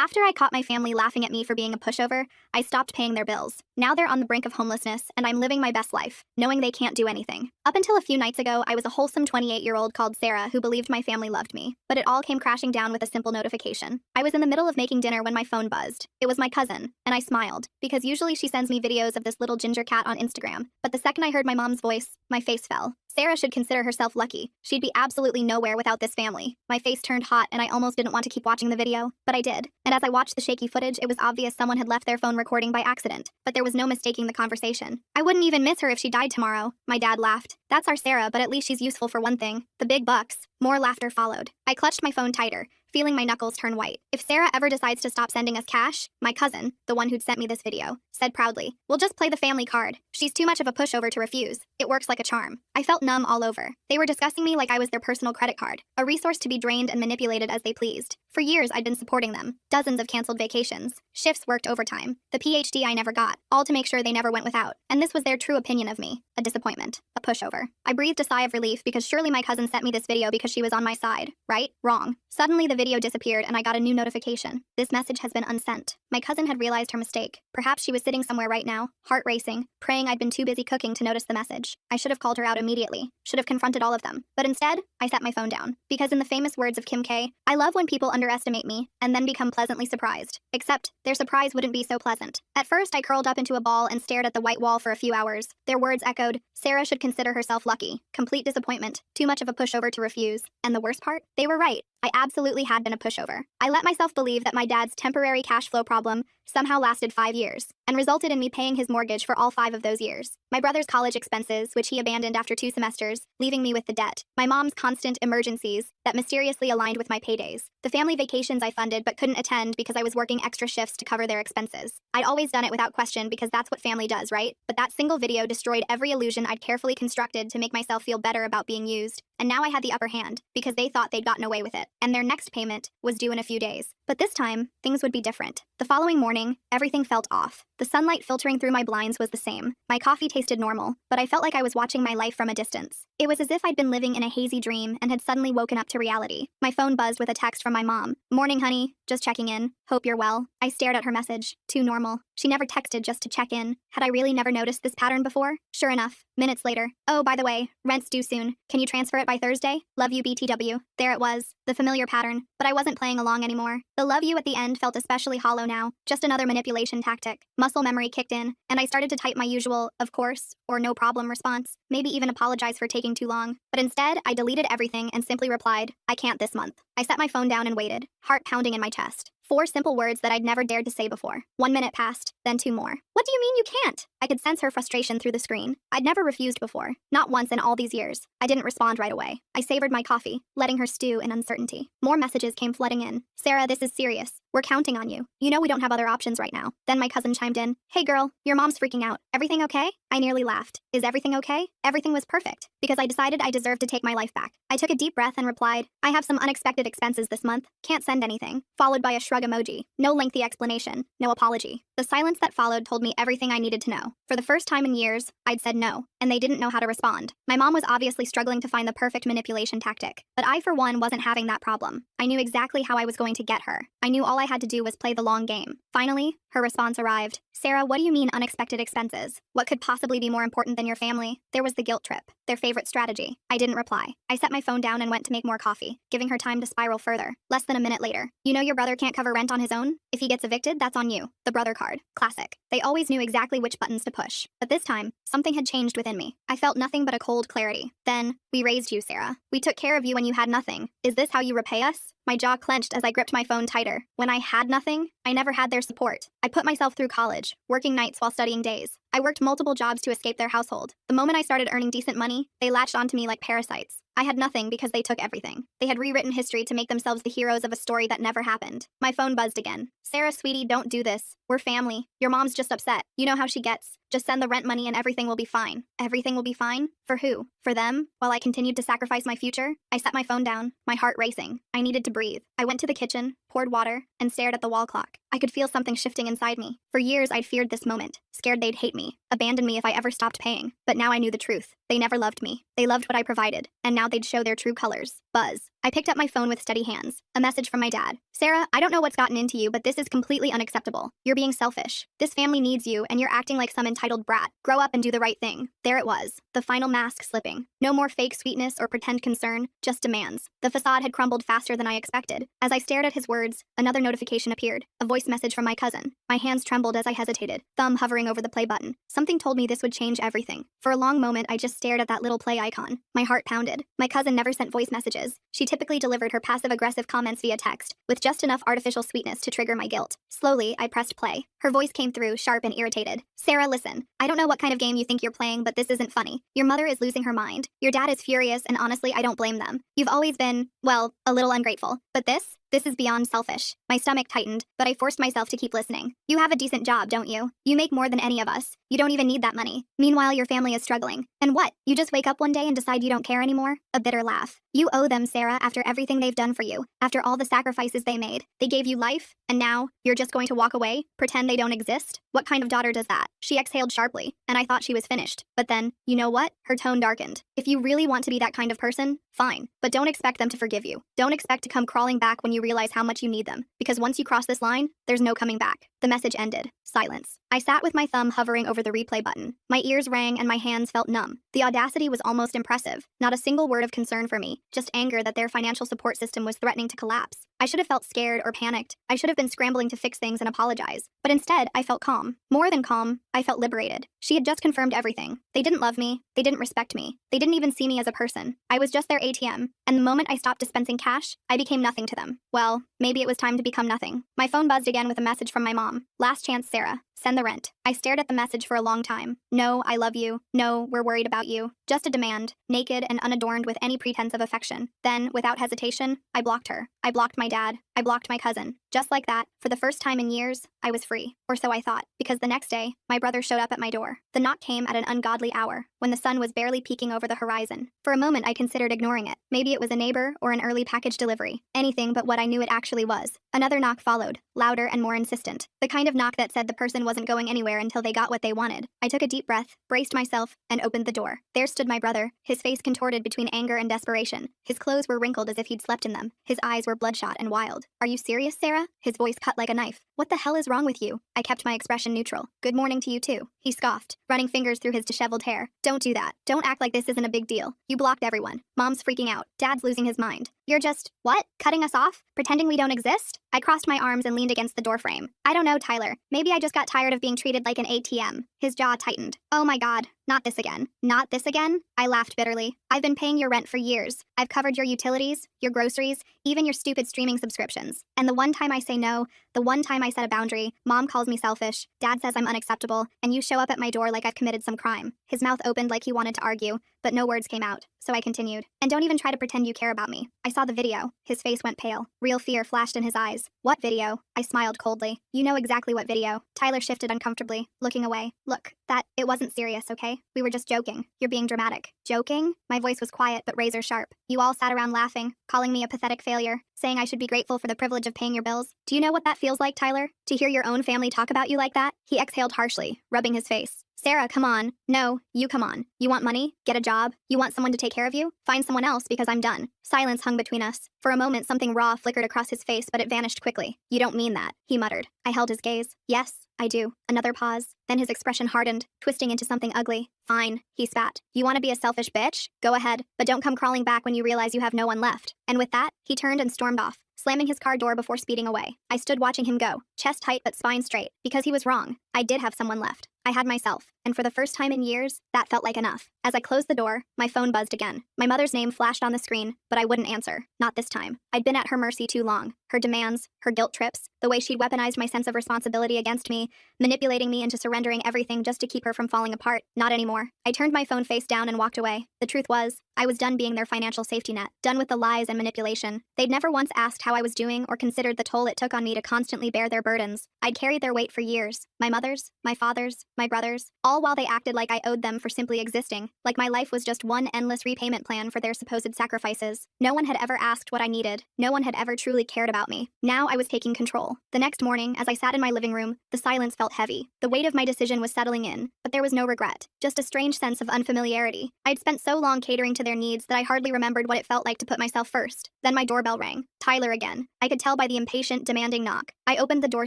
After I caught my family laughing at me for being a pushover, I stopped paying their bills. Now they're on the brink of homelessness, and I'm living my best life, knowing they can't do anything. Up until a few nights ago, I was a wholesome 28-year-old called Sarah who believed my family loved me. But it all came crashing down with a simple notification. I was in the middle of making dinner when my phone buzzed. It was my cousin, and I smiled, because usually she sends me videos of this little ginger cat on Instagram. But the second I heard my mom's voice, my face fell. Sarah should consider herself lucky. She'd be absolutely nowhere without this family. My face turned hot, and I almost didn't want to keep watching the video, but I did. And as I watched the shaky footage, it was obvious someone had left their phone recording by accident. But there was no mistaking the conversation. I wouldn't even miss her if she died tomorrow. My dad laughed. That's our Sarah, but at least she's useful for one thing. The big bucks. More laughter followed. I clutched my phone tighter, feeling my knuckles turn white. If Sarah ever decides to stop sending us cash, my cousin, the one who'd sent me this video, said proudly, "We'll just play the family card. She's too much of a pushover to refuse. It works like a charm." I felt numb all over. They were discussing me like I was their personal credit card, a resource to be drained and manipulated as they pleased. For years, I'd been supporting them. Dozens of canceled vacations. Shifts worked overtime. The PhD I never got, all to make sure they never went without. And this was their true opinion of me. A disappointment. A pushover. I breathed a sigh of relief because surely my cousin sent me this video because she was on my side. Right? Wrong. Suddenly the video disappeared and I got a new notification. This message has been unsent. My cousin had realized her mistake. Perhaps she was sitting somewhere right now, heart racing, praying I'd been too busy cooking to notice the message. I should have called her out immediately. Should have confronted all of them. But instead, I set my phone down. Because in the famous words of Kim K, I love when people underestimate me and then become pleasantly surprised. Except, their surprise wouldn't be so pleasant. At first, I curled up into a ball and stared at the white wall for a few hours. Their words echoed, "Sarah should consider herself lucky." Complete disappointment. Too much of a pushover to refuse. And the worst part? They were right. I absolutely had been a pushover. I let myself believe that my dad's temporary cash flow problem somehow lasted 5 years, and resulted in me paying his mortgage for all 5 of those years. My brother's college expenses, which he abandoned after 2 semesters, leaving me with the debt. My mom's constant emergencies that mysteriously aligned with my paydays. The family vacations I funded but couldn't attend because I was working extra shifts to cover their expenses. I'd always done it without question because that's what family does, right? But that single video destroyed every illusion I'd carefully constructed to make myself feel better about being used. And now I had the upper hand because they thought they'd gotten away with it. And their next payment was due in a few days. But this time, things would be different. The following morning, everything felt off. The sunlight filtering through my blinds was the same. My coffee tasted normal, but I felt like I was watching my life from a distance. It was as if I'd been living in a hazy dream and had suddenly woken up to reality. My phone buzzed with a text from my mom. "Morning, honey. Just checking in. Hope you're well." I stared at her message. Too normal. She never texted just to check in. Had I really never noticed this pattern before? Sure enough. Minutes later. "Oh, by the way, rent's due soon. Can you transfer it by Thursday? Love you, BTW." There it was. The familiar pattern. But I wasn't playing along anymore. The "love you" at the end felt especially hollow now. Just another manipulation tactic. Muscle memory kicked in, and I started to type my usual, "of course," or "no problem" response. Maybe even apologize for taking too long. But instead, I deleted everything and simply replied, "I can't this month." I set my phone down and waited, heart pounding in my chest. 4 simple words that I'd never dared to say before. 1 minute passed, then 2 more. "What do you mean you can't?" I could sense her frustration through the screen. I'd never refused before. Not once in all these years. I didn't respond right away. I savored my coffee, letting her stew in uncertainty. More messages came flooding in. "Sarah, this is serious. We're counting on you. You know we don't have other options right now." Then my cousin chimed in. "Hey girl, your mom's freaking out. Everything okay?" I nearly laughed. Is everything okay? Everything was perfect, because I decided I deserved to take my life back. I took a deep breath and replied, "I have some unexpected expenses this month. Can't send anything." Followed by a shrug emoji. No lengthy explanation. No apology. The silence that followed told me everything I needed to know. For the first time in years, I'd said no, and they didn't know how to respond. My mom was obviously struggling to find the perfect manipulation tactic, but I, for one, wasn't having that problem. I knew exactly how I was going to get her. I knew all I had to do was play the long game. Finally, her response arrived. "Sarah, what do you mean unexpected expenses? What could possibly be more important than your family?" There was the guilt trip, their favorite strategy. I didn't reply. I set my phone down and went to make more coffee, giving her time to spiral further. Less than a minute later. "You know your brother can't cover rent on his own? If he gets evicted, that's on you." The brother card. Classic. They always knew exactly which buttons to push. But this time, something had changed within me. I felt nothing but a cold clarity. Then, "We raised you, Sarah. We took care of you when you had nothing. Is this how you repay us?" My jaw clenched as I gripped my phone tighter. When I had nothing, I never had their support. I put myself through college, working nights while studying days. I worked multiple jobs to escape their household. The moment I started earning decent money, they latched onto me like parasites. I had nothing because they took everything. They had rewritten history to make themselves the heroes of a story that never happened. My phone buzzed again. "Sarah, sweetie, don't do this. We're family. Your mom's just upset. You know how she gets. Just send the rent money and everything will be fine." Everything will be fine? For who? For them? While I continued to sacrifice my future? I set my phone down, my heart racing. I needed to breathe. I went to the kitchen, poured water, and stared at the wall clock. I could feel something shifting inside me. For years, I'd feared this moment, scared they'd hate me, abandon me if I ever stopped paying. But now I knew the truth. They never loved me. They loved what I provided, and now they'd show their true colors. Buzz. I picked up my phone with steady hands. A message from my dad. Sarah, I don't know what's gotten into you, but this is completely unacceptable. You're being selfish. This family needs you, and you're acting like some entitled brat. Grow up and do the right thing. There it was, the final mask slipping. No more fake sweetness or pretend concern, just demands. The facade had crumbled faster than I expected. As I stared at his words, another notification appeared. A voice message from my cousin. My hands trembled as I hesitated, thumb hovering over the play button. Something told me this would change everything. For a long moment, I just stared at that little play icon. My heart pounded. My cousin never sent voice messages. She typically delivered her passive-aggressive comments via text, with just enough artificial sweetness to trigger my guilt. Slowly, I pressed play. Her voice came through, sharp and irritated. Sarah, listen. I don't know what kind of game you think you're playing, but this isn't funny. Your mother is losing her mind. Your dad is furious, and honestly, I don't blame them. You've always been, well, a little ungrateful. But this is beyond selfish. My stomach tightened, but I forced myself to keep listening. You have a decent job, don't you? You make more than any of us. You don't even need that money. Meanwhile, your family is struggling. And what? You just wake up one day and decide you don't care anymore? A bitter laugh. You owe them, Sarah, after everything they've done for you, after all the sacrifices they made. They gave you life, and now you're just going to walk away, pretend they don't exist? What kind of daughter does that? She exhaled sharply, and I thought she was finished. But then, you know what? Her tone darkened. If you really want to be that kind of person, fine. But don't expect them to forgive you. Don't expect to come crawling back when you realize how much you need them. Because once you cross this line, there's no coming back. The message ended. Silence. I sat with my thumb hovering over the replay button. My ears rang and my hands felt numb. The audacity was almost impressive. Not a single word of concern for me, just anger that their financial support system was threatening to collapse. I should have felt scared or panicked. I should have been scrambling to fix things and apologize. But instead, I felt calm. More than calm, I felt liberated. She had just confirmed everything. They didn't love me. They didn't respect me. They didn't even see me as a person. I was just their ATM. And the moment I stopped dispensing cash, I became nothing to them. Well, maybe it was time to become nothing. My phone buzzed again with a message from my mom. Last chance, Sarah. Send the rent. I stared at the message for a long time. No, I love you. No, we're worried about you. Just a demand, naked and unadorned with any pretense of affection. Then, without hesitation, I blocked her. I blocked my dad. I blocked my cousin. Just like that, for the first time in years, I was free. Or so I thought, because the next day, my brother showed up at my door. The knock came at an ungodly hour, when the sun was barely peeking over the horizon. For a moment, I considered ignoring it. Maybe it was a neighbor or an early package delivery. Anything but what I knew it actually was. Another knock followed, louder and more insistent. The kind of knock that said the person wasn't going anywhere until they got what they wanted. I took a deep breath, braced myself, and opened the door. There stood my brother, his face contorted between anger and desperation. His clothes were wrinkled as if he'd slept in them. His eyes were bloodshot and wild. Are you serious, Sarah? His voice cut like a knife. What the hell is wrong with you? I kept my expression neutral. Good morning to you too. He scoffed, running fingers through his disheveled hair. Don't do that. Don't act like this isn't a big deal. You blocked everyone. Mom's freaking out. Dad's losing his mind. You're just, what? Cutting us off? Pretending we don't exist? I crossed my arms and leaned against the doorframe. I don't know, Tyler. Maybe I just got tired of being treated like an ATM. His jaw tightened. Oh my God. Not this again. Not this again? I laughed bitterly. I've been paying your rent for years. I've covered your utilities, your groceries, even your stupid streaming subscriptions. And the one time I say no, the one time I set a boundary, Mom calls me selfish, Dad says I'm unacceptable, and you show up at my door like I've committed some crime. His mouth opened like he wanted to argue, but no words came out, so I continued. And don't even try to pretend you care about me. I saw the video. His face went pale. Real fear flashed in his eyes. What video? I smiled coldly. You know exactly what video. Tyler shifted uncomfortably, looking away. Look, it wasn't serious, okay? We were just joking. You're being dramatic. Joking? My voice was quiet but razor sharp. You all sat around laughing, calling me a pathetic failure, saying I should be grateful for the privilege of paying your bills. Do you know what that feels like, Tyler? To hear your own family talk about you like that? He exhaled harshly, rubbing his face. Sarah, come on. No, you come on. You want money? Get a job? You want someone to take care of you? Find someone else because I'm done. Silence hung between us. For a moment, something raw flickered across his face, but it vanished quickly. You don't mean that, he muttered. I held his gaze. Yes, I do. Another pause. Then his expression hardened, twisting into something ugly. Fine, he spat. You want to be a selfish bitch? Go ahead, but don't come crawling back when you realize you have no one left. And with that, he turned and stormed off, slamming his car door before speeding away. I stood watching him go, chest tight but spine straight, because he was wrong. I did have someone left. I had myself, and for the first time in years, that felt like enough. As I closed the door, my phone buzzed again. My mother's name flashed on the screen, but I wouldn't answer. Not this time. I'd been at her mercy too long. Her demands, her guilt trips, the way she'd weaponized my sense of responsibility against me, manipulating me into surrendering everything just to keep her from falling apart. Not anymore. I turned my phone face down and walked away. The truth was, I was done being their financial safety net, done with the lies and manipulation. They'd never once asked how I was doing or considered the toll it took on me to constantly bear their burdens. I'd carried their weight for years. My mother's, my father's, my brothers, all while they acted like I owed them for simply existing, like my life was just one endless repayment plan for their supposed sacrifices. No one had ever asked what I needed. No one had ever truly cared about me. Now I was taking control. The next morning, as I sat in my living room, the silence felt heavy. The weight of my decision was settling in, but there was no regret, just a strange sense of unfamiliarity. I'd spent so long catering to their needs that I hardly remembered what it felt like to put myself first. Then my doorbell rang. Tyler again. I could tell by the impatient, demanding knock. I opened the door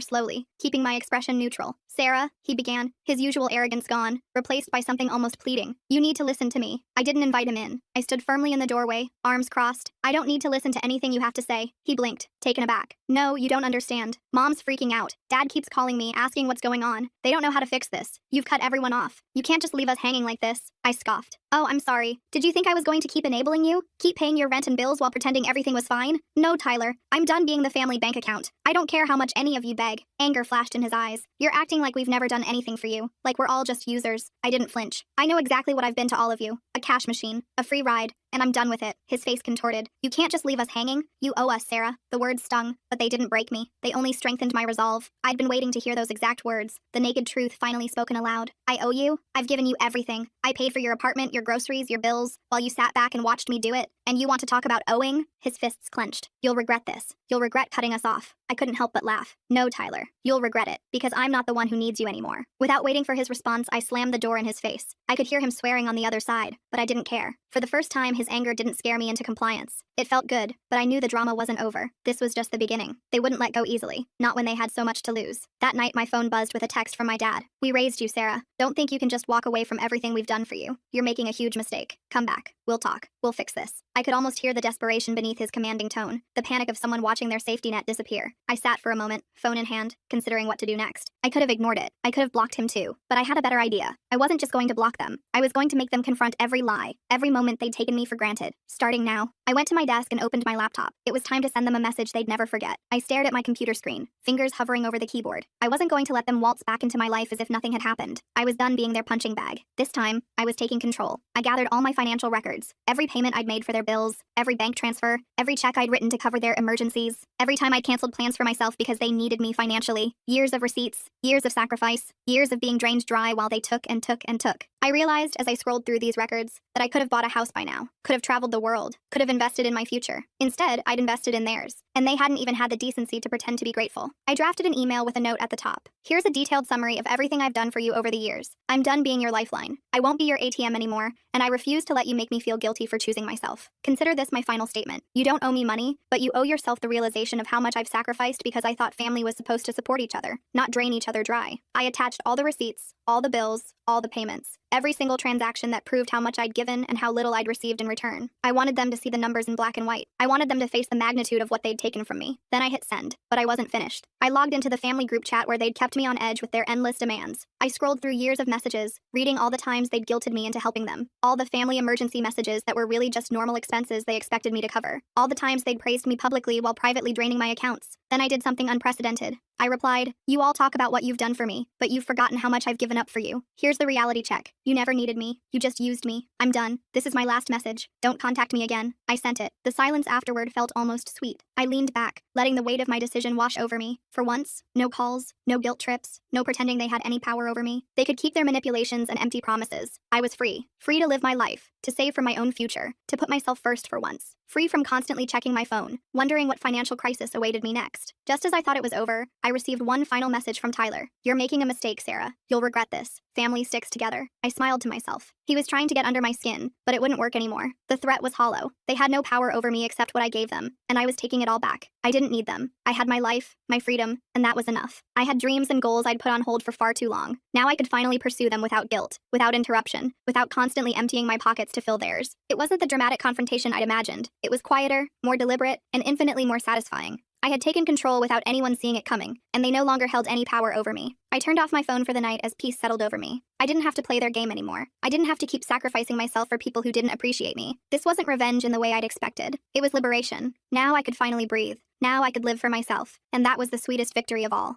slowly, keeping my expression neutral. "Sarah," he began, his usual arrogance gone, replaced by something almost pleading. "You need to listen to me." I didn't invite him in. I stood firmly in the doorway, arms crossed. "I don't need to listen to anything you have to say." He blinked, taken aback. "No, you don't understand. Mom's freaking out. Dad keeps calling me, asking what's going on. They don't know how to fix this. You've cut everyone off. You can't just leave us hanging like this." I scoffed. "Oh, I'm sorry. Did you think I was going to keep enabling you? Keep paying your rent and bills while pretending everything was fine? No, Tyler. I'm done being the family bank account. I don't care how much any of you beg." Anger flashed in his eyes. "You're acting like we've never done anything for you. Like we're all just users." I didn't flinch. "I know exactly what I've been to all of you. A cash machine. A free ride. And I'm done with it." His face contorted. "You can't just leave us hanging. You owe us, Sarah." The words stung, but they didn't break me. They only strengthened my resolve. I'd been waiting to hear those exact words, the naked truth finally spoken aloud. "I owe you? I've given you everything. I paid for your apartment, your groceries, your bills, while you sat back and watched me do it. And you want to talk about owing?" His fists clenched. "You'll regret this. You'll regret cutting us off." I couldn't help but laugh. "No, Tyler. You'll regret it, because I'm not the one who needs you anymore." Without waiting for his response, I slammed the door in his face. I could hear him swearing on the other side, but I didn't care. For the first time, his anger didn't scare me into compliance. It felt good, but I knew the drama wasn't over. This was just the beginning. They wouldn't let go easily, not when they had so much to lose. That night, my phone buzzed with a text from my dad. "We raised you, Sarah. Don't think you can just walk away from everything we've done for you. You're making a huge mistake. Come back. We'll talk. We'll fix this." I could almost hear the desperation beneath his commanding tone, the panic of someone watching their safety net disappear. I sat for a moment, phone in hand, considering what to do next. I could have ignored it. I could have blocked him too. But I had a better idea. I wasn't just going to block them. I was going to make them confront every lie, every moment they'd taken me for granted. Starting now. I went to my desk and opened my laptop. It was time to send them a message they'd never forget. I stared at my computer screen, fingers hovering over the keyboard. I wasn't going to let them waltz back into my life as if nothing had happened. I was done being their punching bag. This time, I was taking control. I gathered all my financial records, every payment I'd made for their bills, every bank transfer, every check I'd written to cover their emergencies, every time I'd canceled plans for myself because they needed me financially. Years of receipts, years of sacrifice, years of being drained dry while they took and took and took. I realized as I scrolled through these records that I could have bought a house by now, could have traveled the world, could have invested in my future. Instead, I'd invested in theirs, and they hadn't even had the decency to pretend to be grateful. I drafted an email with a note at the top. "Here's a detailed summary of everything I've done for you over the years. I'm done being your lifeline. I won't be your ATM anymore, and I refuse to let you make me feel guilty for choosing myself. Consider this my final statement. You don't owe me money, but you owe yourself the realization of how much I've sacrificed because I thought family was supposed to support each other, not drain each other dry." I attached all the receipts, all the bills, all the payments. Every single transaction that proved how much I'd given and how little I'd received in return. I wanted them to see the numbers in black and white. I wanted them to face the magnitude of what they'd taken from me. Then I hit send, but I wasn't finished. I logged into the family group chat where they'd kept me on edge with their endless demands. I scrolled through years of messages, reading all the times they'd guilted me into helping them. All the family emergency messages that were really just normal expenses they expected me to cover. All the times they'd praised me publicly while privately draining my accounts. Then I did something unprecedented. I replied, "You all talk about what you've done for me, but you've forgotten how much I've given up for you. Here's the reality check. You never needed me. You just used me. I'm done. This is my last message. Don't contact me again." I sent it. The silence afterward felt almost sweet. I leaned back, letting the weight of my decision wash over me. For once, no calls, no guilt trips, no pretending they had any power over me. They could keep their manipulations and empty promises. I was free. Free to live my life, to save for my own future, to put myself first for once. Free from constantly checking my phone, wondering what financial crisis awaited me next. Just as I thought it was over, I received one final message from Tyler. "You're making a mistake, Sarah. You'll regret this. Family sticks together." I smiled to myself. He was trying to get under my skin, but it wouldn't work anymore. The threat was hollow. They had no power over me except what I gave them, and I was taking it all back. I didn't need them. I had my life, my freedom, and that was enough. I had dreams and goals I'd put on hold for far too long. Now I could finally pursue them without guilt, without interruption, without constantly emptying my pockets to fill theirs. It wasn't the dramatic confrontation I'd imagined. It was quieter, more deliberate, and infinitely more satisfying. I had taken control without anyone seeing it coming, and they no longer held any power over me. I turned off my phone for the night as peace settled over me. I didn't have to play their game anymore. I didn't have to keep sacrificing myself for people who didn't appreciate me. This wasn't revenge in the way I'd expected. It was liberation. Now I could finally breathe. Now I could live for myself. And that was the sweetest victory of all.